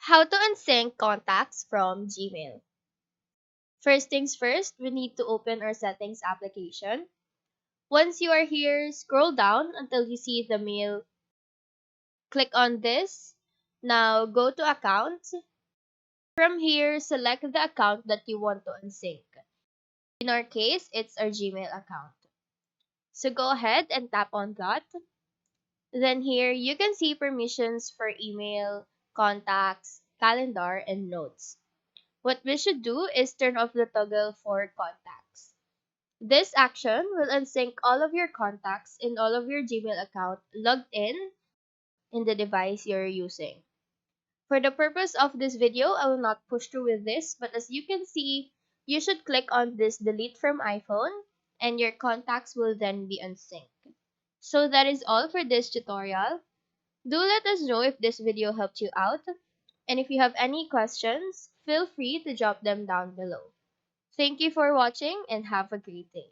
How to unsync contacts from Gmail. First things first, we need to open our settings application. Once you are here, scroll down until you see the mail. Click on this. Now go to accounts. From here, select the account that you want to unsync. In our case, it's our Gmail account. So go ahead and tap on that. Then here, you can see permissions for email, contacts, calendar, and notes. What we should do is turn off the toggle for contacts. This action will unsync all of your contacts in all of your Gmail account logged in the device you're using. For the purpose of this video, I will not push through with this, but as you can see, you should click on this delete from iPhone and your contacts will then be unsynced. So that is all for this tutorial. Do let us know if this video helped you out, and if you have any questions, feel free to drop them down below. Thank you for watching and have a great day.